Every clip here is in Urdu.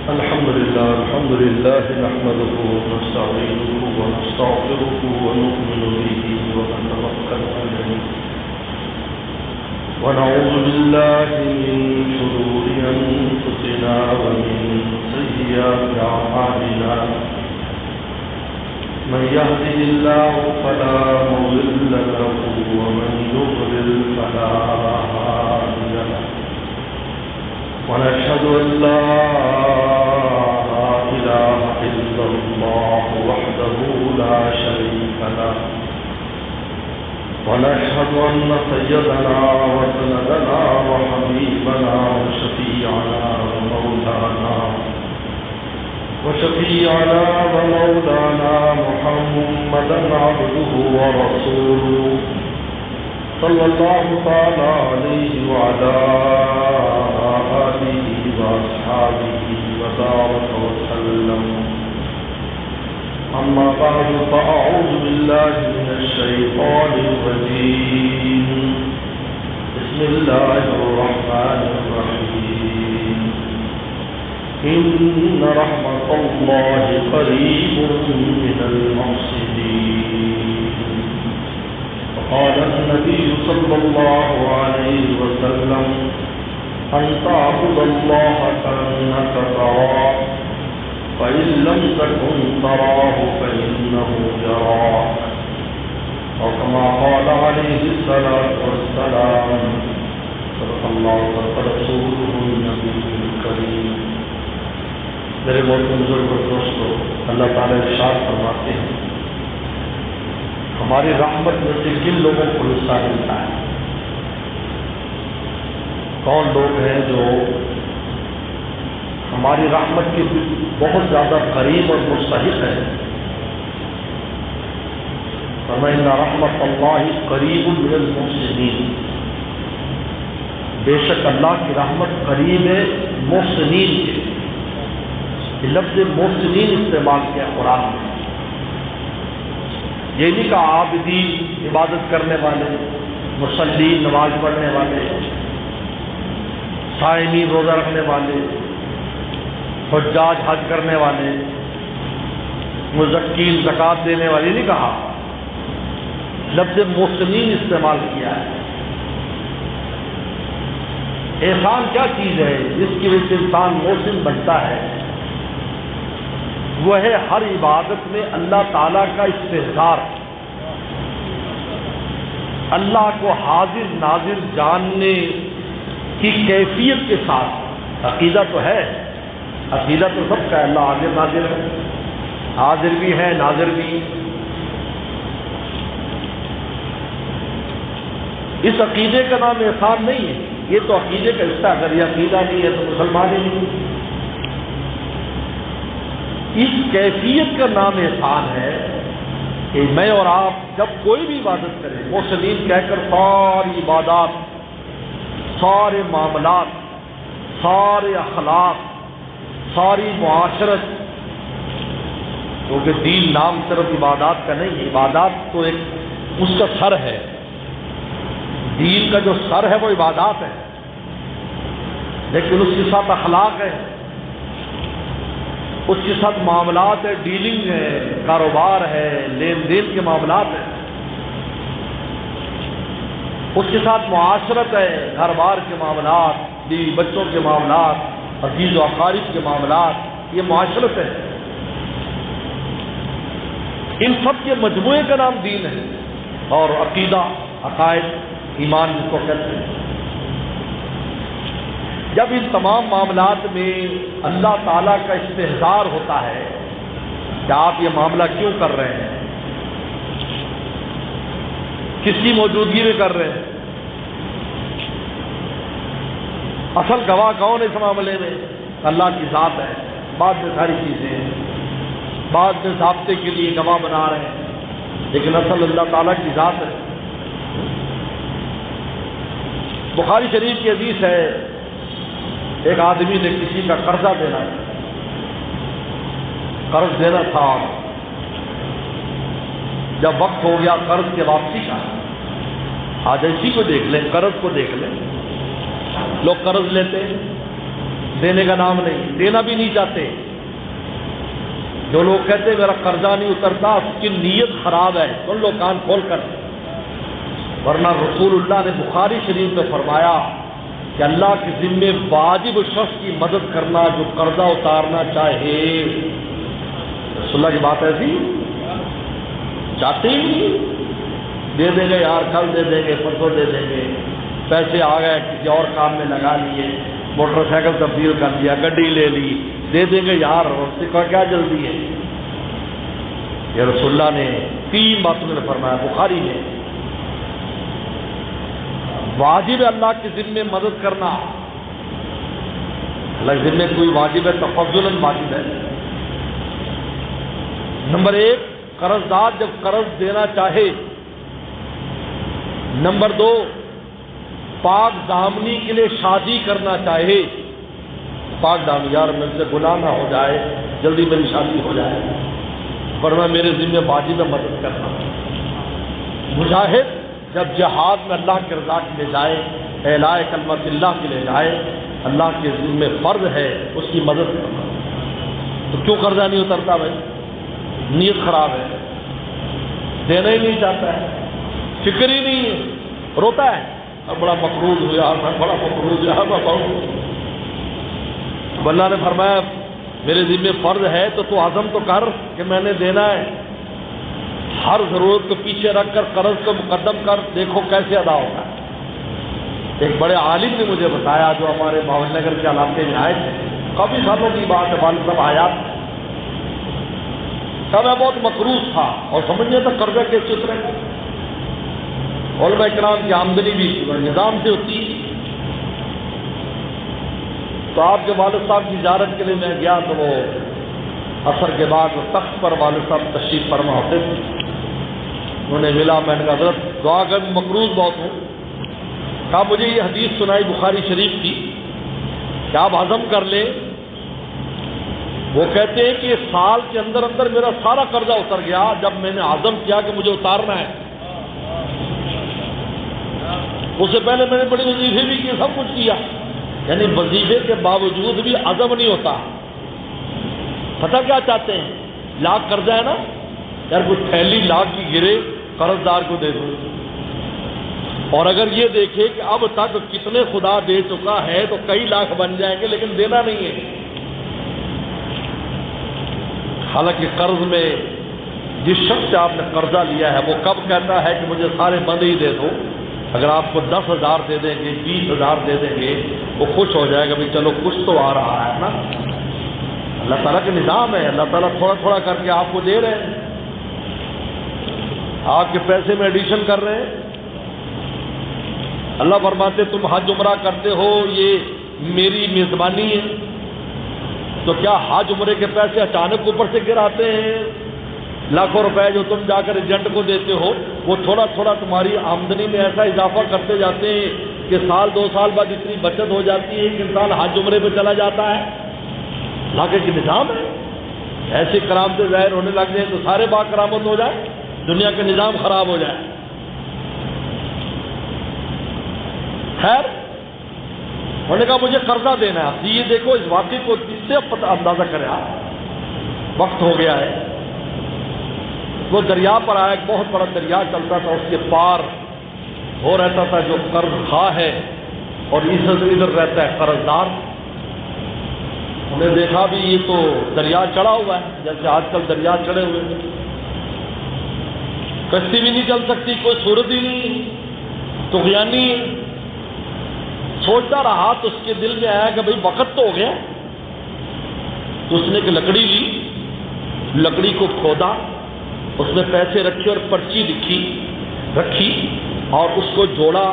الحمد لله نحمده ونستعينه ونستغفره ونؤمن به ونتوكل عليه ونعوذ بالله من شرور أنفسنا ومن سيئات أعمالنا من يهده الله فلا مضل له ومن يضلل فلا هادي له ونشهد أن لا إله إلا الله وحده لا شريك له ونشهد أن سيدنا وسندنا وحبيبنا وشفيعنا ومولانا محمدا عبده ورسوله صلى الله تعالى عليه وعلى آله وأصحابه وبارك وسلم. أما بعد فأعوذ بالله من الشيطان الرجيم. بسم الله الرحمن الرحيم. إن رحمة الله قريب من المحسنين. وقال النبي صلى الله عليه وسلم أن تعبد الله كأنك تراه فإن لم تكن تراه فإنه يراك. وكما قال عليه الصلاة والسلام صدق الله وصدق رسوله النبي الكريم. میرے محترم بزرگ اور دوستو، اللہ تعالیٰ ارشاد فرماتے ہیں ہماری رحمت میں سے کن لوگوں کو حصہ ملتا ہے؟ کون لوگ ہیں جو ہماری رحمت کے بہت زیادہ قریب اور مستحق ہیں؟ فَإِنَّ رَحْمَتَ اللَّهِ قَرِيبٌ مِنَ الْمُحْسِنِينَ. بے شک اللہ کی رحمت قریب ہے محسنین کے. یہ لفظ محسنین استعمال کیا قرآن میں. یہ نہیں کہ عابدین عبادت کرنے والے، مصلی نماز پڑھنے والے، صائمین روزہ رکھنے والے، حجاج حج کرنے والے، مزکین زکوٰۃ دینے والے نہیں کہا. لفظ محسنین استعمال کیا ہے. احسان کیا چیز ہے جس کی وجہ سے انسان محسن بنتا ہے؟ وہ ہے ہر عبادت میں اللہ تعالیٰ کا استحضار، اللہ کو حاضر ناظر جاننے کی کیفیت کے ساتھ. عقیدہ تو ہے، عقیدہ تو سب کا ہے، اللہ حاضر ناظر ہے، حاضر بھی ہے ناظر بھی. اس عقیدے کا نام احسان نہیں ہے، یہ تو عقیدے کا حصہ. اگر یہ عقیدہ نہیں ہے تو مسلمان ہی نہیں. اس کیفیت کا نام احسان ہے کہ میں اور آپ جب کوئی بھی عبادت کریں، محسنین کہہ کر ساری عبادات، سارے معاملات، سارے اخلاق، ساری معاشرت، کیونکہ دین نام صرف عبادات کا نہیں ہے. عبادات تو ایک اس کا سر ہے، دین کا جو سر ہے وہ عبادات ہے، لیکن اس کے ساتھ اخلاق ہے، اس کے ساتھ معاملات ہے، ڈیلنگ ہے، کاروبار ہے، لین دین کے معاملات ہیں، اس کے ساتھ معاشرت ہے، گھر بار کے معاملات، بیوی بچوں کے معاملات، عزیز و اقارب کے معاملات. یہ معاشرت ہے. ان سب کے مجموعے کا نام دین ہے. اور عقیدہ، عقائد، ایمان جس کو کہتے ہیں. جب ان تمام معاملات میں اللہ تعالیٰ کا استحضار ہوتا ہے کہ آپ یہ معاملہ کیوں کر رہے ہیں، کس کی موجودگی میں کر رہے ہیں، اصل گواہ کون ہے اس معاملے میں؟ اللہ کی ذات ہے. بعد میں ساری چیزیں ہیں، بعد میں ضابطے کے لیے گواہ بنا رہے ہیں، لیکن اصل اللہ تعالیٰ کی ذات ہے. بخاری شریف کی حدیث ہے، ایک آدمی نے کسی کا قرضہ دینا تھا. جب وقت ہو گیا قرض کے واپسی کا، آج اسی کو دیکھ لیں، قرض کو دیکھ لیں. لوگ قرض لیتے ہیں، دینے کا نام نہیں، دینا بھی نہیں چاہتے۔ جو لوگ کہتے ہیں میرا قرضہ نہیں اترتا، اس کی نیت خراب ہے، سن لو کان کھول کر، ورنہ رسول اللہ نے بخاری شریف میں فرمایا کہ اللہ کے ذمے واجب شخص کی مدد کرنا جو قرضہ اتارنا چاہے۔ رسول اللہ کی بات ایسی چاہتے ہی نہیں، دے دیں گے یار، کل دے دیں گے، پرسوں دے دیں گے، پیسے آ گئے کسی اور کام میں لگا لیے، موٹر سائیکل تبدیل کر دیا، گڈی لے لی، دے دیں گے یار، اس سے کیا جلدی ہے؟ یہ رسول اللہ نے 3 باتوں میں فرمایا بخاری میں، واجب ہے اللہ کے ذمے مدد کرنا، اللہ کے ذمے کوئی واجب ہے تفضلاً واجب ہے۔ نمبر 1 قرض دار جب قرض دینا چاہے۔ نمبر 2 پاک دامنی کے لیے شادی کرنا چاہے، پاک دامنی، یار مجھ سے گناہ نہ ہو جائے، جلدی میری شادی ہو جائے، ورنہ میرے ذمہ واجب ہے مدد کرنا۔ مجاہد جب جہاد میں اللہ کی رضا کے لیے جائے، اعلاء کلمت اللہ کے لیے جائے، اللہ کے ذمہ فرض ہے اس کی مدد کرنا۔ تو کیوں قرضہ نہیں اترتا بھائی؟ نیت خراب ہے، دینا ہی نہیں چاہتا ہے، فکر ہی نہیں ہے، روتا ہے، اور بڑا مقروض ہوا، میں بڑا مقروض ہوا، میں بہت۔ اللہ نے فرمایا میرے ذمہ فرض ہے تو عزم تو کر کہ میں نے دینا ہے، ہر ضرورت کو پیچھے رکھ کر قرض کو مقدم کر، دیکھو کیسے ادا ہوگا۔ ایک بڑے عالم نے مجھے بتایا جو ہمارے بھاون نگر کے علاقے میں آئے تھے، کافی سالوں کی بات ہے، والد صاحب حیات تھے، تب میں بہت مقروض تھا اور سمجھ نہیں تھا قرضہ کیسے اترے۔ علماء کرام کی آمدنی بھی نظام سے ہوتی ہے۔ تو آپ کے والد صاحب کی زیارت کے لیے میں گیا تو وہ عصر کے بعد وہ تخت پر والد صاحب تشریف فرما ہوتے تھے، انہوں نے ملا، میں نے کہا حضرت دعا کر، مقروض بہت ہوں۔ کہا مجھے یہ حدیث سنائی بخاری شریف کی کہ آپ عزم کر لیں، وہ کہتے ہیں کہ سال کے اندر اندر میرا سارا قرضہ اتر گیا جب میں نے عزم کیا کہ مجھے اتارنا ہے۔ اس سے پہلے میں نے بڑی وظیفے بھی کیے، سب کچھ کیا، یعنی وظیفے کے باوجود بھی عزم نہیں ہوتا۔ پتہ کیا چاہتے ہیں؟ لاکھ قرضہ ہے نا، یار کوئی تھیلی لاکھ کی گرے، قرض دار کو دے دو، اور اگر یہ دیکھے کہ اب تک کتنے خدا دے چکا ہے تو کئی لاکھ بن جائیں گے، لیکن دینا نہیں ہے۔ حالانکہ قرض میں جس شخص سے آپ نے قرضہ لیا ہے وہ کب کہتا ہے کہ مجھے سارے بند ہی دے دو؟ اگر آپ کو 10,000 دے دیں گے، 20,000 دے دیں گے، وہ خوش ہو جائے گا، بھی چلو کچھ تو آ رہا ہے نا۔ اللہ تعالیٰ کا نظام ہے، اللہ تعالیٰ تھوڑا تھوڑا کر کے آپ کو دے رہے ہیں، آپ کے پیسے میں ایڈیشن کر رہے ہیں۔ اللہ فرماتے تم حج عمرہ کرتے ہو، یہ میری میزبانی ہے، تو کیا حج عمرے کے پیسے اچانک اوپر سے گر آتے ہیں؟ لاکھوں روپے جو تم جا کر ایجنٹ کو دیتے ہو، وہ تھوڑا تھوڑا تمہاری آمدنی میں ایسا اضافہ کرتے جاتے ہیں کہ سال 2 سال بعد اتنی بچت ہو جاتی ہے کہ انسان حج عمرے پہ چلا جاتا ہے۔ اللہ کے نظام ہے، ایسی کرامتیں ظاہر ہونے لگ جائیں تو سارے با کرامت ہو جائے، دنیا کا نظام خراب ہو جائے۔ خیر، انہوں نے کہا مجھے قرضہ دینا ہے۔ یہ دیکھو اس واقعے کو اس سے پتہ اندازہ کریں آپ، وقت ہو گیا ہے۔ وہ دریا پر آیا، ایک بہت بڑا دریا چلتا تھا، اس کے پار ہو رہتا تھا جو قرض خواہ ہے اور ادھر رہتا ہے قرض دار۔ انہیں دیکھا بھی یہ تو دریا چڑھا ہوا ہے، جیسے آج کل دریا چڑھے ہوئے ہیں، کشتی بھی نہیں چل سکتی، کوئی صورت ہی نہیں، طغیانی ہے۔ سوچتا رہا تو اس کے دل میں آیا کہ بھئی وقت تو ہو گیا، تو اس نے ایک لکڑی لی، لکڑی کو کھودا، اس میں پیسے رکھے اور پرچی رکھی اور اس کو جوڑا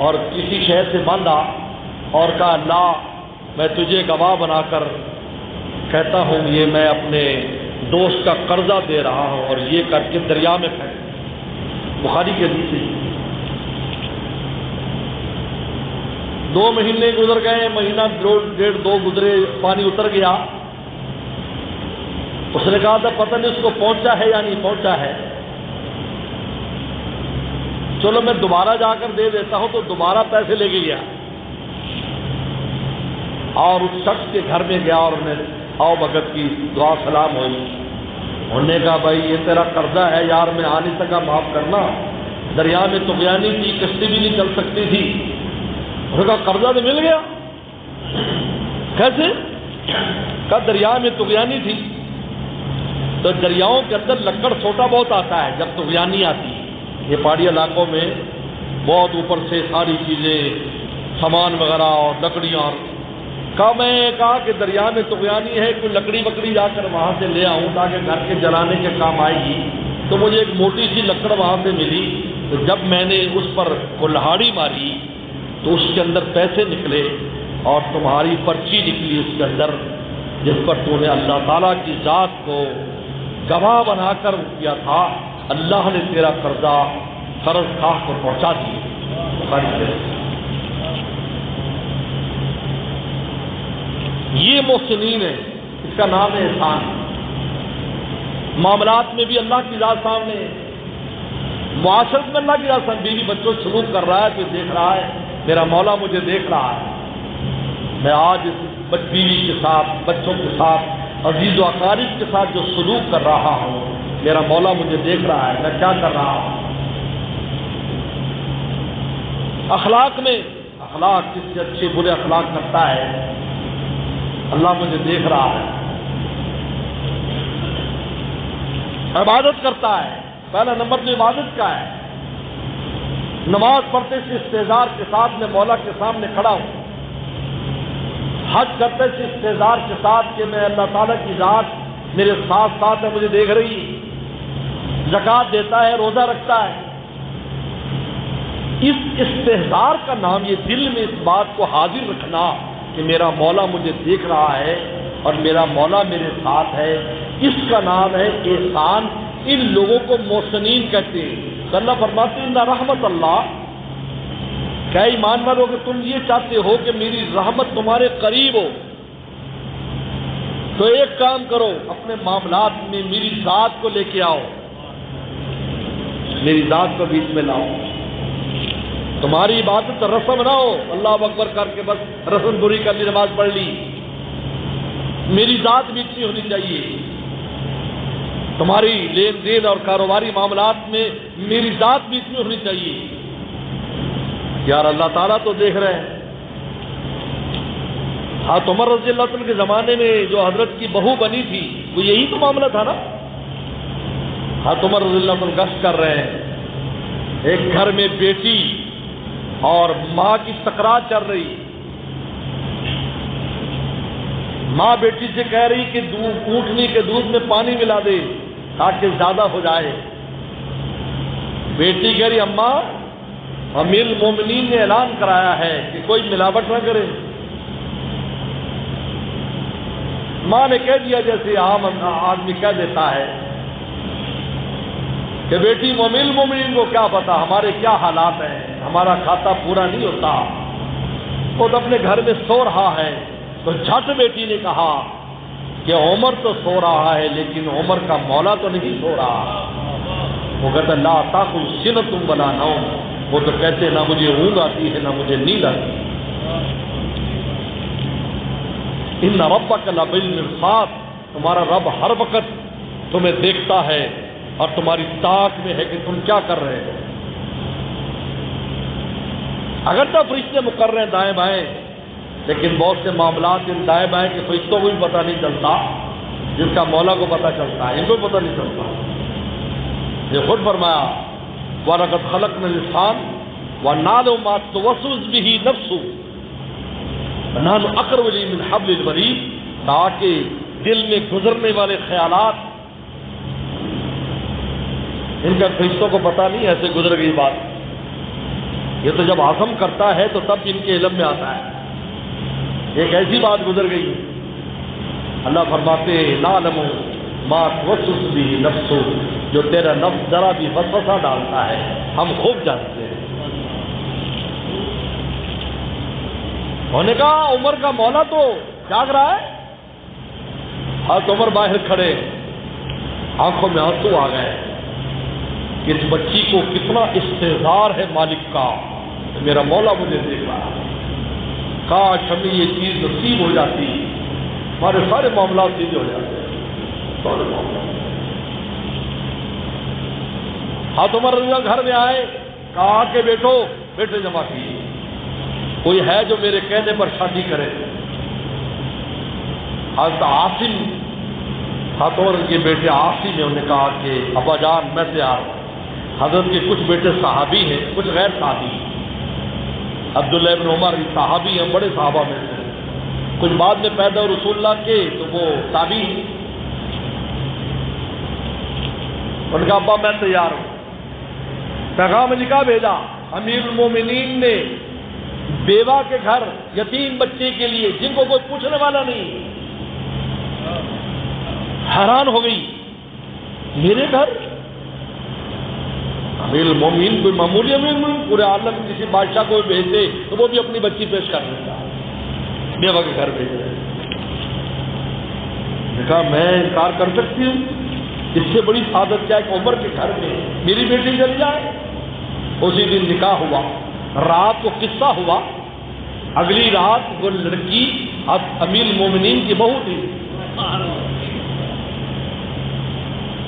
اور کسی شے سے باندھا اور کہا اللہ میں تجھے گواہ بنا کر کہتا ہوں یہ میں اپنے دوست کا قرضہ دے رہا ہوں، اور یہ کر کے دریا میں پھینک۔ بخاری کے حدیث ہے۔ 2 مہینے گزر گئے، مہینہ 1.5-2 گزرے، پانی اتر گیا۔ اس نے کہا تھا پتہ نہیں اس کو پہنچا ہے یا نہیں پہنچا ہے، چلو میں دوبارہ جا کر دے دیتا ہوں، تو دوبارہ پیسے لے کے گیا اور اس شخص کے گھر میں گیا اور انہیں آؤ بھگت کی دعا سلام ہوئی. انہوں نے کہا بھائی یہ تیرا قرضہ ہے یار، میں آ نہیں سکا، معاف کرنا. دریا میں طغیانی تھی، کشتی بھی نہیں چل سکتی تھی. انہوں نے کہا قرضہ تو مل گیا. کیسے؟ کہا دریا میں طغیانی تھی. تو دریاؤں کے اندر لکڑ چھوٹا بہت آتا ہے جب طغیانی آتی ہے. یہ پہاڑی علاقوں میں بہت اوپر سے ساری چیزیں، سامان وغیرہ اور لکڑیاں. اور میں کہا کہ دریا میں طغیانی ہے، کوئی لکڑی وکڑی جا کر وہاں سے لے آؤں تاکہ گھر کے جلانے کے کام آئے گی. تو مجھے ایک موٹی سی لکڑ وہاں سے ملی. تو جب میں نے اس پر کلہاڑی ماری تو اس کے اندر پیسے نکلے اور تمہاری پرچی نکلی اس کے اندر، جس پر تو نے اللہ تعالیٰ کی ذات کو گواہ بنا کر کیا تھا. اللہ نے تیرا قرضہ قرض خواہ کو پہنچا دیے. یہ محسنین ہے، اس کا نام ہے احسان. معاملات میں بھی اللہ کی ذات سامنے ہے، معاشرت میں اللہ کی ذات سامنے. بیوی بچوں سلوک کر رہا ہے تو دیکھ رہا ہے میرا مولا مجھے دیکھ رہا ہے. میں آج اس بیوی کے ساتھ، بچوں کے ساتھ، عزیز و اقارب کے ساتھ جو سلوک کر رہا ہوں، میرا مولا مجھے دیکھ رہا ہے میں کیا کر رہا ہوں. اخلاق میں، اخلاق کس سے اچھے برے اخلاق کرتا ہے، اللہ مجھے دیکھ رہا ہے. عبادت کرتا ہے، پہلا نمبر تو عبادت کا ہے. نماز پڑھتے سے استحضار کے ساتھ میں مولا کے سامنے کھڑا ہوں. حج کرتے سے استحضار کے ساتھ کہ میں اللہ تعالیٰ کی ذات میرے ساتھ ساتھ ہے، مجھے دیکھ رہی ہے. زکوٰۃ دیتا ہے، روزہ رکھتا ہے. اس استحضار کا نام، یہ دل میں اس بات کو حاضر رکھنا کہ میرا مولا مجھے دیکھ رہا ہے اور میرا مولا میرے ساتھ ہے، اس کا نام ہے احسان. ان لوگوں کو محسنین کہتے ہیں. اللہ فرماتے ہیں ان رحمت اللہ، کیا ایمان والو کہ تم یہ چاہتے ہو کہ میری رحمت تمہارے قریب ہو تو ایک کام کرو، اپنے معاملات میں میری ذات کو لے کے آؤ، میری ذات کو بیچ میں لاؤ. تمہاری عبادت رسم نہ ہو، اللہ اکبر کر کے بس رسم پوری کر لی، نماز پڑھ لی. میری ذات بیچ میں ہونی چاہیے. تمہاری لین دین اور کاروباری معاملات میں میری ذات بیچ میں ہونی چاہیے. یار اللہ تعالیٰ تو دیکھ رہے ہیں. حضرت عمر رضی اللہ عنہ کے زمانے میں جو حضرت کی بہو بنی تھی وہ یہی تو معاملہ تھا نا. حضرت عمر رضی اللہ عنہ گشت کر رہے ہیں، ایک گھر میں بیٹی اور ماں کی تکرار چل رہی. ماں بیٹی سے کہہ رہی کہ اونٹنی کے دودھ میں پانی ملا دے تاکہ زیادہ ہو جائے. بیٹی کہہ رہی اماں امیر المومنین نے اعلان کرایا ہے کہ کوئی ملاوٹ نہ کرے. ماں نے کہہ دیا جیسے عام آدمی کہہ دیتا ہے کہ بیٹی امیر المومنین کو کیا پتا ہمارے کیا حالات ہیں، ہمارا کھاتا پورا نہیں ہوتا. وہ تو اپنے گھر میں سو رہا ہے. تو جھٹ بیٹی نے کہا کہ عمر تو سو رہا ہے لیکن عمر کا مولا تو نہیں سو رہا. وہ کہتا لا تاخذ سنۃ ولا نوم، وہ تو کہتے نہ مجھے اونگ آتی ہے نہ مجھے نیند آتی. ان ربک لبالمرصاد، تمہارا رب ہر وقت تمہیں دیکھتا ہے اور تمہاری طاق میں ہے کہ تم کیا کر رہے ہو. اگر تو فرشتے مقرر ہیں دائیں بائیں، لیکن بہت سے معاملات ان دائیں بائیں کے فرشتوں کو بھی پتہ نہیں چلتا جس کا مولا کو پتہ چلتا ہے، ان کو بھی پتہ نہیں چلتا. یہ خود فرمایا وَلَقَدْ خَلَقْنَا الْإِنسَانَ وَنَعْلَمُ مَا تُوَسْوِسُ بِهِ نَفْسُهُ وَنَحْنُ أَقْرَبُ إِلَيْهِ مِنْ حَبْلِ الْوَرِيدِ، تاکہ دل میں گزرنے والے خیالات ان کا فرشتوں کو پتہ نہیں ایسے گزر گئی بات. یہ تو جب عزم کرتا ہے تو تب ان کے علم میں آتا ہے. ایک ایسی بات گزر گئی، اللہ فرماتے ہیں نعلم ما توسوس به نفسه، جو تیرا نفس ذرا بھی وسوسہ ڈالتا ہے ہم خوب جانتے ہیں. انہوں نے کہا عمر کا مولا تو جاگ رہا ہے. حضرت عمر باہر کھڑے، آنکھوں میں آنسو آ گئے. اس بچی کو کتنا استحضار ہے مالک کا، میرا مولا مجھے دیکھ رہا ہے. کاش ہمیں یہ چیز نصیب ہو جاتی، ہمارے سارے معاملات سیدھے ہو جاتے ہیں، سارے معاملات۔ حضرت عمر رضی اللہ گھر میں آئے، کہا کہ بیٹھو، بیٹے جمع کیے، کوئی ہے جو میرے کہنے پر شادی کرے؟ حضرت عاصم، حضرت عمر کے بیٹے عاصم نے انہوں نے کہا کہ ابا جان میں تیار ہوں۔ حضرت کے کچھ بیٹے صحابی ہیں، کچھ غیر صحابی ہیں۔ عبداللہ ابن عمر صحابی ہیں، بڑے صحابہ میں سے، کچھ بعد میں پیدا ہوئے رسول اللہ کے تو وہ تابعی ہیں۔ ان کا ابا میں تیار ہوں۔ پیغام نکاح بھیجا، امیر المومنین نے بیوہ کے گھر یتیم بچے کے لیے، جن کو کوئی پوچھنے والا نہیں، حیران ہو گئی، میرے گھر امیر المومنین کوئی معمولی امیر المومنین، پورے عالم کسی بادشاہ کو بھیجتے تو وہ بھی اپنی بچی پیش کر دیتا، بیوہ کے گھر بھیج رہے۔ نے کہا میں انکار کر سکتی ہوں؟ اس سے بڑی سعادت کیا ہے کہ عمر کے گھر میں میری بیٹی چلی جائے۔ اسی دن نکاح ہوا، رات کو قصہ ہوا، اگلی رات وہ لڑکی اب امیر المومنین کی بہو تھی،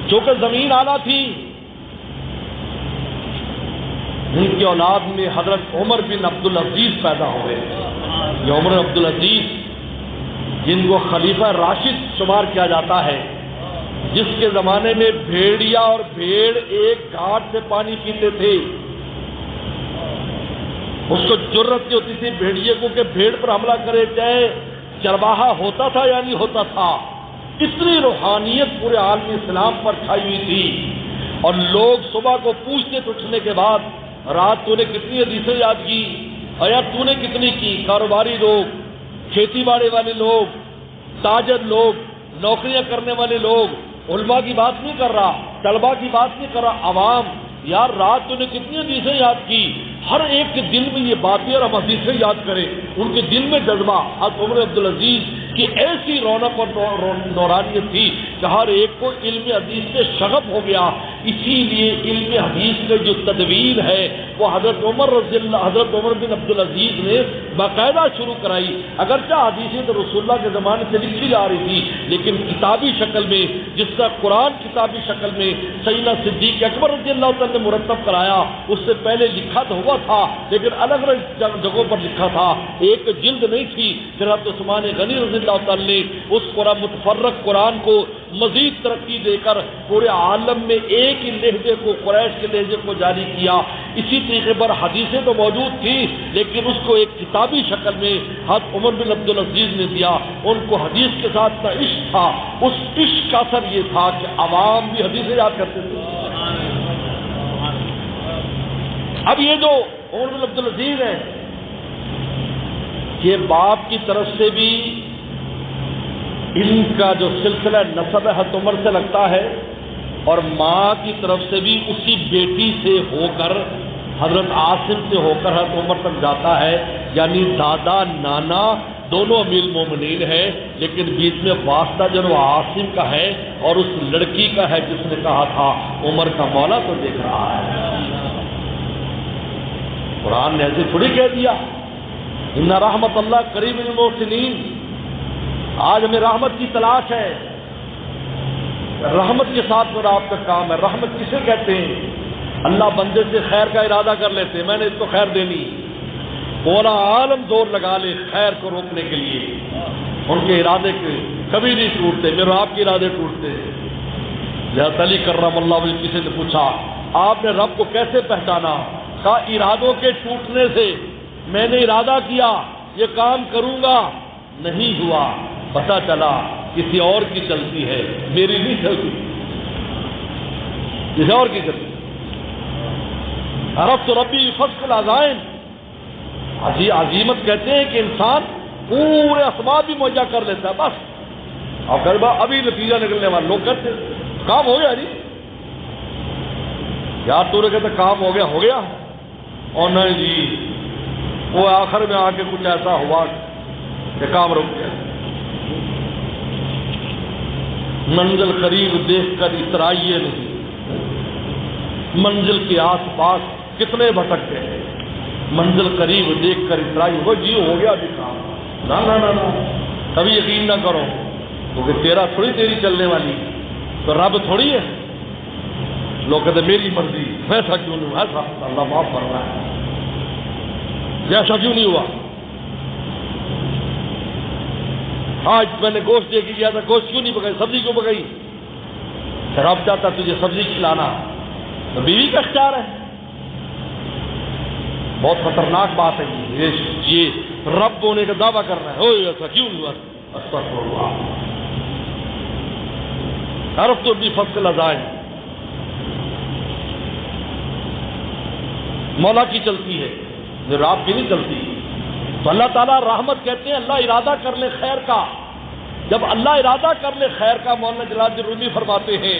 چونکہ زمین اعلیٰ تھی، ان کی اولاد میں حضرت عمر بن عبدالعزیز پیدا ہوئے۔ یہ عمر بن عبدالعزیز جن کو خلیفہ راشد شمار کیا جاتا ہے، جس کے زمانے میں بھیڑیا اور بھیڑ ایک گھاٹ سے پانی پیتے تھے، اس کو جرت نہیں ہوتی تھی بھیڑیے کو کہ بھیڑ پر حملہ کرے، چاہے چرواہا ہوتا تھا یا نہیں ہوتا تھا۔ اتنی روحانیت پورے عالم اسلام پر چھائی ہوئی تھی، اور لوگ صبح کو پوچھتے تھے اٹھنے کے بعد، رات تو نے کتنی حدیثیں یاد کی، اور یار تو نے کتنی کی؟ کاروباری لوگ، کھیتی باڑی والے لوگ، تاجر لوگ، نوکریاں کرنے والے لوگ، علماء کی بات نہیں کر رہا، طلباء کی بات نہیں کر رہا، عوام، یار رات تو نے کتنی حدیثیں یاد کی؟ ہر ایک کے دل میں یہ باتیں اور ہم حدیثیں یاد کریں، ان کے دل میں جذبہ۔ حضرت عمر عبدالعزیز کی ایسی رونق اور نورانیت تھی کہ ہر ایک کو علم حدیث سے شغف ہو گیا۔ اسی لیے علم حدیث میں جو تدوین ہے وہ حضرت عمر بن عبدالعزیز نے باقاعدہ شروع کرائی۔ اگرچہ حدیثیں تو رسول اللہ کے زمانے سے لکھی جا رہی تھی، لیکن کتابی شکل میں، جس کا قرآن کتابی شکل میں سیدنا صدیق اکبر رضی اللہ تعالیٰ نے مرتب کرایا، اس سے پہلے لکھا تو ہوا تھا لیکن الگ الگ جگہوں پر لکھا تھا، ایک جلد نہیں تھی۔ پھر حضرت عثمان غنی رضی اللہ تعالیٰ نے اس قرآن متفرق قرآن کو مزید ترقی دے کر پورے عالم میں ایک ہی لہجے کو، قریش کے لہجے کو جاری کیا۔ اسی طریقے پر حدیثیں تو موجود تھی لیکن اس کو ایک کتابی شکل میں حضرت عمر بن عبدالعزیز نے دیا۔ ان کو حدیث کے ساتھ کا عشق تھا، اس عشق کا اثر یہ تھا کہ عوام بھی حدیثیں یاد کرتے تھے۔ اب یہ جو عمر بن عبدالعزیز ہیں، یہ باپ کی طرف سے بھی ان کا جو سلسلہ نسب ہے حضرت عمر سے لگتا ہے، اور ماں کی طرف سے بھی اسی بیٹی سے ہو کر، حضرت عاصم سے ہو کر حضرت عمر تک جاتا ہے، یعنی دادا نانا دونوں امیر المومنین ہے، لیکن بیچ میں واسطہ جو عاصم کا ہے اور اس لڑکی کا ہے جس نے کہا تھا عمر کا مولا تو دیکھ رہا ہے۔ قرآن نے ایسے تھوڑی کہہ دیا ان رحمت اللہ قریب للمحسنین۔ آج ہمیں رحمت کی تلاش ہے، رحمت کے ساتھ میرا آپ کا کام ہے۔ رحمت کسے کہتے ہیں؟ اللہ بندے سے خیر کا ارادہ کر لیتے ہیں، میں نے اس کو خیر دینی، پورا عالم زور لگا لے خیر کو روکنے کے لیے، ان کے ارادے کے کبھی نہیں ٹوٹتے، میرے آپ کے ارادے ٹوٹتے ہیں۔ حضرت علی کرم اللہ وجہ کسی نے پوچھا آپ نے رب کو کیسے پہچانا؟ کہا ارادوں کے ٹوٹنے سے، میں نے ارادہ کیا یہ کام کروں گا، نہیں ہوا، پتہ چلا کسی اور کی چلتی ہے، میری نہیں چلتی، کسی اور کی چلتی۔ عرفت ربی فسق العزائم، عزیمت کہتے ہیں کہ انسان پورے اسباب بھی مہیا کر لیتا ہے، بس اور پھر ابھی نتیجہ نکلنے والے لوگ کہتے ہیں کام ہو گیا نہیں یار، تو نے کہتے کام ہو گیا، اور نہیں جی وہ آخر میں آ کے کچھ ایسا ہوا کہ کام رک گیا۔ منزل قریب دیکھ کر اترائیے نہیں، منزل کے آس پاس کتنے بھٹک گئے، منزل قریب دیکھ کر اطرائی ہو جی ہو گیا ابھی کام، نہ کبھی یقین نہ کرو، کیونکہ تیرا تھوڑی تیری چلنے والی، تو رب تھوڑی ہے۔ لوگ کہتے میری مرضی، ایسا کیوں نہیں ہوا، ایسا اللہ معاف کر رہا ہے، ایسا کیوں نہیں ہوا؟ آج میں نے گوشت دے کے گیا تھا، گوشت کیوں نہیں پکائی، سبزی کیوں پکائی؟ رب چاہتا تجھے سبزی کھلانا تو بیوی کا اختیار ہے۔ بہت خطرناک بات ہے یہ رب ہونے کا دعویٰ کرنا ہے، اوہ ایسا کیوں نہیں ہوا، استغفر اللہ، حرف تو بھی فصل ازائیں مولا کی چلتی ہے، جو آپ کی نہیں چلتی۔ تو اللہ تعالیٰ رحمت کہتے ہیں اللہ ارادہ کر لے خیر کا، جب اللہ ارادہ کر لے خیر کا، مولانا جلال الدین رومی فرماتے ہیں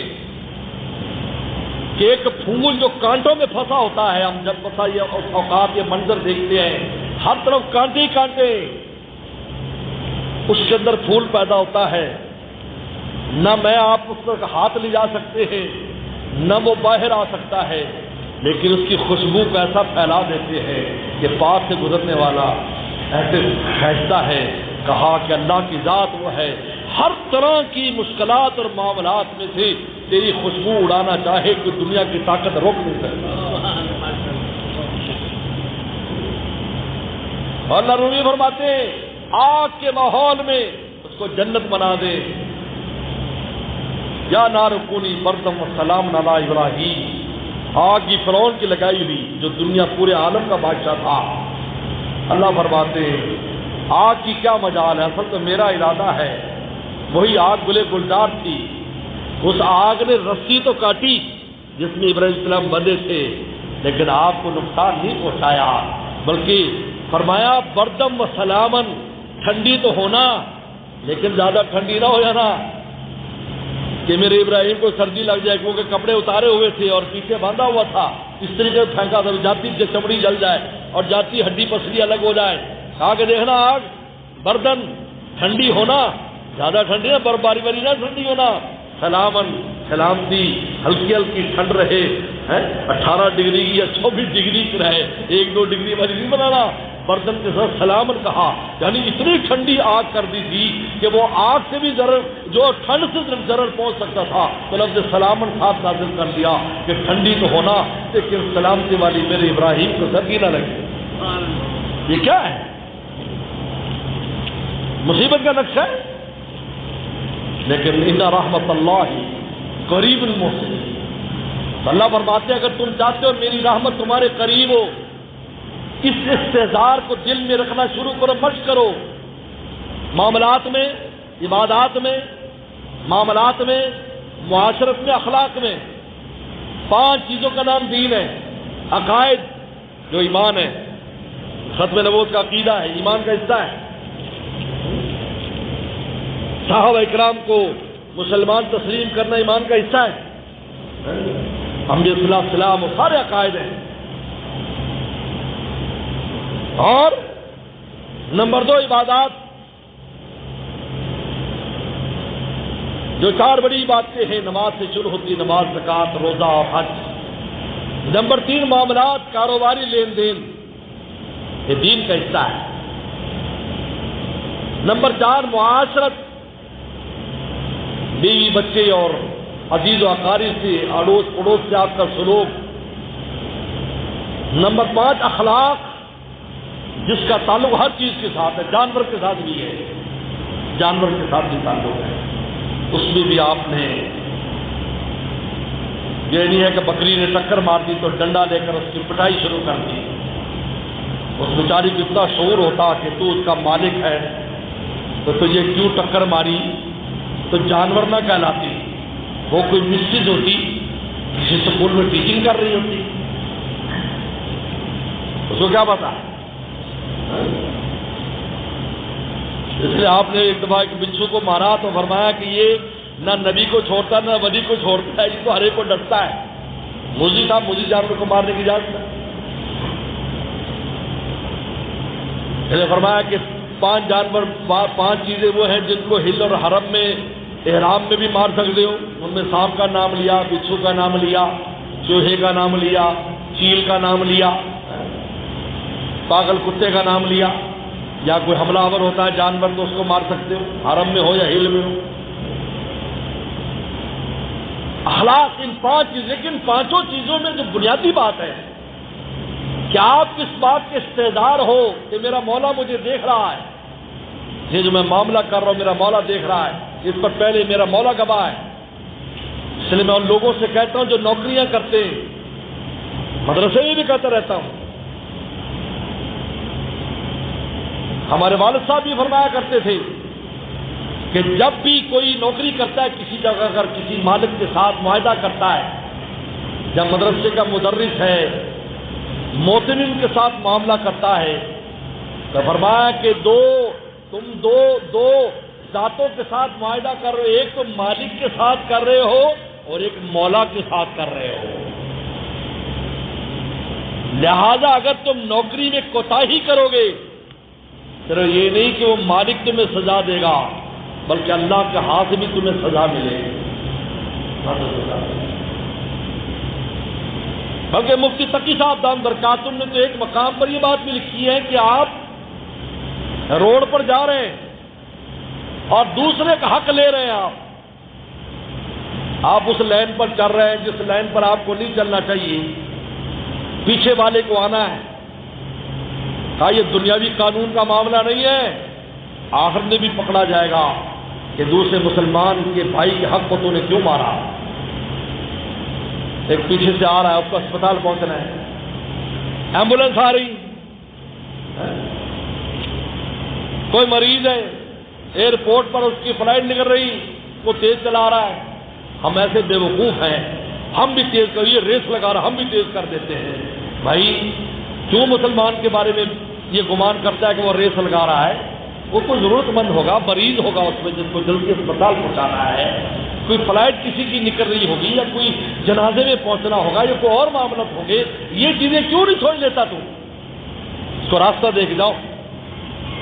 کہ ایک پھول جو کانٹوں میں پھنسا ہوتا ہے، ہم جب پھنسا یہ اوقات یہ منظر دیکھتے ہیں، ہر طرف کانٹے ہی کانٹے، اس کے اندر پھول پیدا ہوتا ہے، نہ میں آپ اس پر ہاتھ لے جا سکتے ہیں، نہ وہ باہر آ سکتا ہے، لیکن اس کی خوشبو کو ایسا پھیلا دیتے ہیں کہ پاس سے گزرنے والا ایسے خیزتا ہے۔ کہا کہ اللہ کی ذات وہ ہے ہر طرح کی مشکلات اور معاملات میں سے تیری خوشبو اڑانا چاہے کہ دنیا کی طاقت روک نہیں سکتی۔ اور اللہ رومی فرماتے ہیں آگ کے ماحول میں اس کو جنت بنا دے، یا نار کونی بردم و سلام علی ابراہیم، آگ کی فرعون کی لگائی ہوئی جو دنیا پورے عالم کا بادشاہ تھا، اللہ فرماتے ہیں آگ کی کیا مجال ہے، اصل تو میرا ارادہ ہے، وہی آگ گلے گلزار تھی، اس آگ نے رسی تو کاٹی جس میں ابراہیم علیہ السلام بندے تھے، لیکن آپ کو نقصان نہیں پہنچایا، بلکہ فرمایا بردم و سلامن، ٹھنڈی تو ہونا لیکن زیادہ ٹھنڈی نہ ہو جانا کہ میرے ابراہیم کو سردی لگ جائے، کیونکہ کپڑے اتارے ہوئے تھے اور پیچھے باندھا ہوا تھا، اس طریقے سے پھینکا تھا جاتی چمڑی جل جائے اور جاتی ہڈی پسلی الگ ہو جائے۔ کہا کہ دیکھنا آگ بردن ٹھنڈی ہونا، زیادہ ٹھنڈی نہ، برفباری والی نہ ٹھنڈی ہونا، سلامن سلامتی، ہلکی ہلکی ٹھنڈ رہے، 18 ڈگری یا 24 ڈگری کی رہے، 1-2 ڈگری والی نہیں بنانا، بردن کے ساتھ سلامن کہا، یعنی اتنی ٹھنڈی آگ کر دی تھی کہ وہ آگ سے بھی ضرر، جو ٹھنڈ سے ضرر پہنچ سکتا تھا، تو لفظ سلامن ساتھ نازل کر دیا کہ ٹھنڈی تو ہونا لیکن سلامتی والی میرے ابراہیم کو سردی نہ لگے۔ یہ کیا ہے؟ مصیبت کا نقشہ ہے، لیکن ان رحمت اللہ قریب المحسنین، اللہ فرماتے ہیں اگر تم چاہتے ہو میری رحمت تمہارے قریب ہو، اس استحضار کو دل میں رکھنا شروع کرو، مشق کرو، معاملات میں، عبادات میں، معاملات میں، معاشرت میں، اخلاق میں۔ 5 چیزوں کا نام دین ہے، عقائد جو ایمان ہے، ختم نبوت کا عقیدہ ہے، ایمان کا حصہ ہے، صحابہ اکرام کو مسلمان تسلیم کرنا ایمان کا حصہ ہے، انبیاء صلی اللہ علیہ وسلم، سارے عقائد ہیں۔ اور نمبر 2 عبادات، جو 4 بڑی باتیں ہیں، نماز سے شروع ہوتی، نماز، زکوٰۃ، روزہ اور حج۔ نمبر 3 معاملات، کاروباری لین دین، یہ دین کا حصہ ہے۔ نمبر 4 معاشرت، بیوی بچے اور عزیز و اقارب سے، اڑوس پڑوس سے آپ کا سلوک۔ نمبر 5 اخلاق، جس کا تعلق ہر چیز کے ساتھ ہے، جانور کے ساتھ بھی ہے، جانور کے ساتھ بھی تعلق ہے، اس میں بھی آپ نے یہ نہیں ہے کہ بکری نے ٹکر مار دی تو ڈنڈا لے کر اس کی پٹائی شروع کر دی۔ اس بیچاری کو اتنا شعور ہوتا کہ تو اس کا مالک ہے تو تجھے کیوں ٹکر ماری، تو جانور نہ کہلاتی، وہ کوئی مسز ہوتی، کسی سکول میں ٹیچنگ کر رہی ہوتی، اس کو کیا پتا۔ اس لیے آپ نے ایک دفعہ ایک بچھو کو مارا تو فرمایا کہ یہ نہ نبی کو چھوڑتا نہ ولی کو چھوڑتا ہے، یہ تو ہر ایک کو ڈرتا ہے۔ موزی تھا، موزی جانور کو مارنے کی اجازت ہے۔ اس نے فرمایا کہ 5 جانور، 5 چیزیں وہ ہیں جن کو ہل اور حرم میں، احرام میں بھی مار سکتے ہو، ان میں سانپ کا نام لیا، بچھو کا نام لیا، چوہے کا نام لیا، چیل کا نام لیا۔ پاگل کتے کا نام لیا، یا کوئی حملہ آور ہوتا ہے جانور تو اس کو مار سکتے ہو، حرم میں ہو یا ہل میں ہو۔ اخلاق ان 5 چیزیں، لیکن پانچوں چیزوں میں جو بنیادی بات ہے کہ آپ کس بات کے استعدار ہو کہ میرا مولا مجھے دیکھ رہا ہے، یہ جو میں معاملہ کر رہا ہوں میرا مولا دیکھ رہا ہے، اس پر پہلے میرا مولا گواہ ہے۔ اس لیے میں ان لوگوں سے کہتا ہوں جو نوکریاں کرتے ہیں، مدرسے میں بھی کہتا رہتا ہوں، ہمارے والد صاحب بھی فرمایا کرتے تھے کہ جب بھی کوئی نوکری کرتا ہے کسی جگہ، اگر کسی مالک کے ساتھ معاہدہ کرتا ہے، جب مدرسے کا مدرس ہے موتمن کے ساتھ معاملہ کرتا ہے تو فرمایا کہ تم دو ذاتوں کے ساتھ معاہدہ کر رہے ہو، ایک تو مالک کے ساتھ کر رہے ہو اور ایک مولا کے ساتھ کر رہے ہو۔ لہذا اگر تم نوکری میں کوتاہی کرو گے تو یہ نہیں کہ وہ مالک تمہیں سزا دے گا، بلکہ اللہ کے ہاتھ بھی تمہیں سزا ملے گی۔ بلکہ مفتی تقی صاحب دام برکاتم نے تو ایک مقام پر یہ بات بھی لکھی ہے کہ آپ روڈ پر جا رہے ہیں اور دوسرے کا حق لے رہے ہیں، آپ اس لائن پر چل رہے ہیں جس لائن پر آپ کو نہیں چلنا چاہیے، پیچھے والے کو آنا ہے۔ کہا یہ دنیاوی قانون کا معاملہ نہیں ہے، آخر میں بھی پکڑا جائے گا کہ دوسرے مسلمان کے بھائی کے حق کو تو نے کیوں مارا۔ ایک پیچھے سے آ رہا ہے، اس کو اسپتال پہنچنا ہے، ایمبولینس آ رہی، کوئی مریض ہے ایئرپورٹ پر اس کی فلائٹ نکل رہی، وہ تیز چلا رہا ہے، ہم ایسے بے وقوف ہیں، ہم بھی تیز کر، یہ ریس لگا رہا ہم بھی تیز کر دیتے ہیں۔ بھائی کیوں مسلمان کے بارے میں یہ گمان کرتا ہے کہ وہ ریس لگا رہا ہے؟ وہ کوئی ضرورت مند ہوگا، مریض ہوگا اس میں جس کو جلدی اسپتال پہنچانا ہے، کوئی فلائٹ کسی کی نکل رہی ہوگی یا کوئی جنازے میں پہنچنا ہوگا یا کوئی اور معاملات ہوں گے، یہ چیزیں کیوں نہیں سوچ لیتا تو؟ اس کو راستہ دیکھ جاؤ،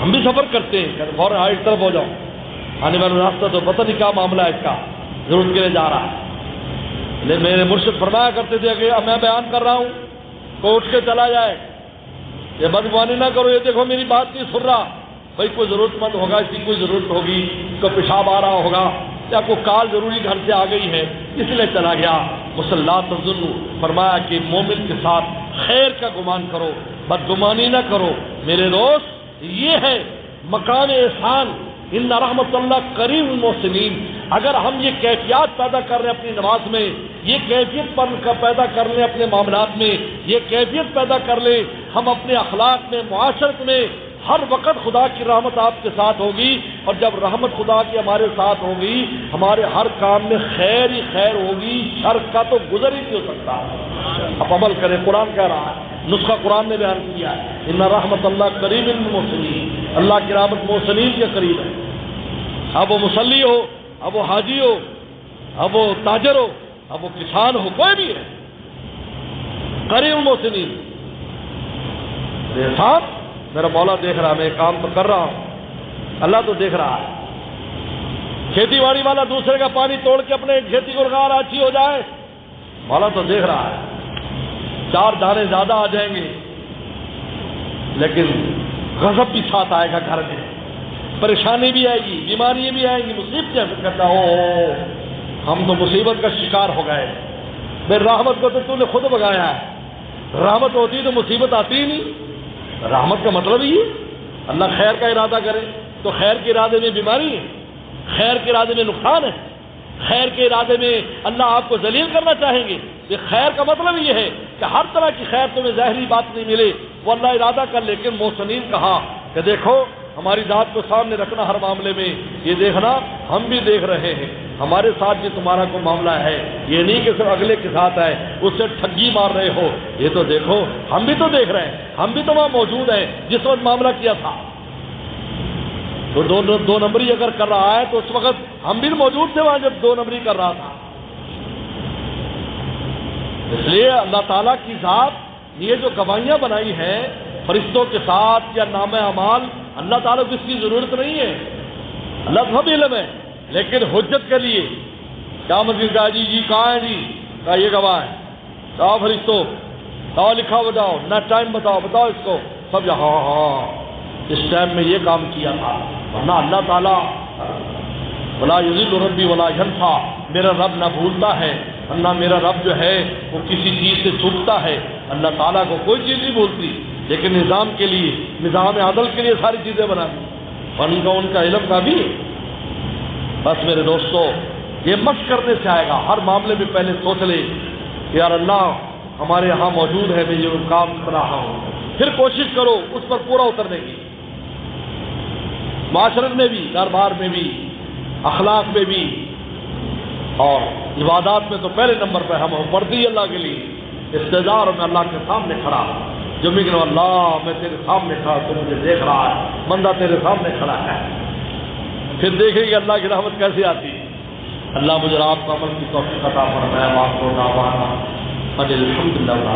ہم بھی سفر کرتے ہیں، فوراً ایک طرف ہو جاؤ، آنے والا راستہ تو پتہ نہیں کیا معاملہ ہے اس کا، ضرورت کے لیے جا رہا ہے۔ لیکن میرے مرشد فرمایا کرتے تھے کہ میں بیان کر رہا ہوں، کوئی اٹھ کے چلا جائے، یہ بدگمانی نہ کرو، یہ دیکھو میری بات نہیں سن رہا، بھائی کوئی ضرورت مند ہوگا، اس کی کوئی ضرورت ہوگی، کوئی پیشاب آ رہا ہوگا یا کوئی کال ضروری گھر سے آ گئی ہے اس لیے چلا گیا۔ مصلا تظن، فرمایا کہ مومن کے ساتھ خیر کا گمان کرو، بدگمانی نہ کرو۔ میرے دوست یہ ہے مقام احسان، ان رحمت اللہ کریم المحسنین۔ اگر ہم یہ کیفیات پیدا کر رہے ہیں اپنی نماز میں، یہ کیفیت پیدا کر لیں اپنے معاملات میں، یہ کیفیت پیدا کر لیں ہم اپنے اخلاق میں، معاشرت میں، ہر وقت خدا کی رحمت آپ کے ساتھ ہوگی، اور جب رحمت خدا کی ہمارے ساتھ ہوگی ہمارے ہر کام میں خیر ہی خیر ہوگی، شر کا تو گزر ہی نہیں ہو سکتا۔ اب عمل کریں، قرآن کہہ رہا ہے، نسخہ قرآن نے بیان کیا ہے، ان رحمت اللہ قریب المحسنین، اللہ کی رحمت محسنین کے قریب ہے۔ اب وہ مصلی ہو، اب وہ حاجی ہو، اب وہ تاجر ہو، اب وہ کسان ہو، کوئی بھی ہے، قریب المحسنین۔ احسان میرا مولا دیکھ رہا، میں کام تو کر رہا ہوں، اللہ تو دیکھ رہا ہے۔ کھیتی باڑی والا دوسرے کا پانی توڑ کے اپنے کھیتی کو لگا رہا، اچھی ہو جائے، مولا تو دیکھ رہا ہے۔ 4 دانے زیادہ آ جائیں گے لیکن غضب بھی ساتھ آئے گا، گھر میں پریشانی بھی آئے گی، بیماری بھی آئے گی، مصیبت کرتا ہو ہم تو مصیبت کا شکار ہو گئے۔ میری رحمت کو تو نے خود بگایا ہے، رحمت ہوتی تو مصیبت آتی ہی نہیں۔ رحمت کا مطلب ہی ہے اللہ خیر کا ارادہ کرے، تو خیر کے ارادے میں بیماری ہے، خیر کے ارادے میں نقصان ہے، خیر کے ارادے میں اللہ آپ کو ذلیل کرنا چاہیں گے۔ یہ خیر کا مطلب یہ ہے کہ ہر طرح کی خیر تمہیں ظاہری بات نہیں ملے، وہ اللہ ارادہ کر، لیکن محسنین کہا کہ دیکھو ہماری ذات کو سامنے رکھنا ہر معاملے میں، یہ دیکھنا ہم بھی دیکھ رہے ہیں، ہمارے ساتھ بھی تمہارا کوئی معاملہ ہے، یہ نہیں کہ صرف اگلے کے ساتھ ہے اس سے ٹھگی مار رہے ہو، یہ تو دیکھو ہم بھی تو دیکھ رہے ہیں، ہم بھی تو وہاں موجود ہیں جس وقت معاملہ کیا تھا۔ تو دو نمبری اگر کر رہا ہے تو اس وقت ہم بھی موجود تھے وہاں جب 2 نمبری کر رہا تھا۔ اس لیے اللہ تعالیٰ کی ذات یہ جو گواہیاں بنائی ہیں فرشتوں کے ساتھ یا نام اعمال، اللہ تعالیٰ کو اس کی ضرورت نہیں ہے، اللہ سب علم ہے، لیکن حجت کے لیے کیا مزید کہا جی کہاں ہے جی، کہا یہ گواہ ہے، کہا فرشتوں کہا لکھا بتاؤ، نہ ٹائم بتاؤ اس کو، سب ہاں ہاں اس ٹائم میں یہ کام کیا تھا، ورنہ اللہ تعالیٰ ولا یضل ربی ولا ینسیٰ، میرا رب نہ بھولتا ہے ورنہ میرا رب جو ہے وہ کسی چیز سے چوکتا ہے، اللہ تعالیٰ کو کوئی چیز نہیں بھولتی، لیکن نظام کے لیے، نظام عدل کے لیے ساری چیزیں بنا دی، اور ان کا علم کا بھی۔ بس میرے دوستو، یہ مشق کرنے سے آئے گا، ہر معاملے میں پہلے سوچ لے کہ یار اللہ ہمارے یہاں موجود ہے، میں یہ کام کر رہا ہوں، پھر کوشش کرو اس پر پورا اترنے کی، معاشرت میں بھی، دربار میں بھی، اخلاق میں بھی، اور عبادات میں تو پہلے نمبر پہ ہم پڑھتی اللہ کے لیے استعدار میں اللہ کے سامنے کھڑا، جو میں کہوں اللہ میں تیرے سامنے کھڑا، تو مجھے دیکھ رہا ہے، بندہ تیرے سامنے کھڑا ہے، پھر دیکھیں گے اللہ کی رحمت کیسے آتی ہے۔ اللہ مجھے آپ کو عمل کی توفیق عطا فرمائے، آپ کو دعوانا الحمدللہ۔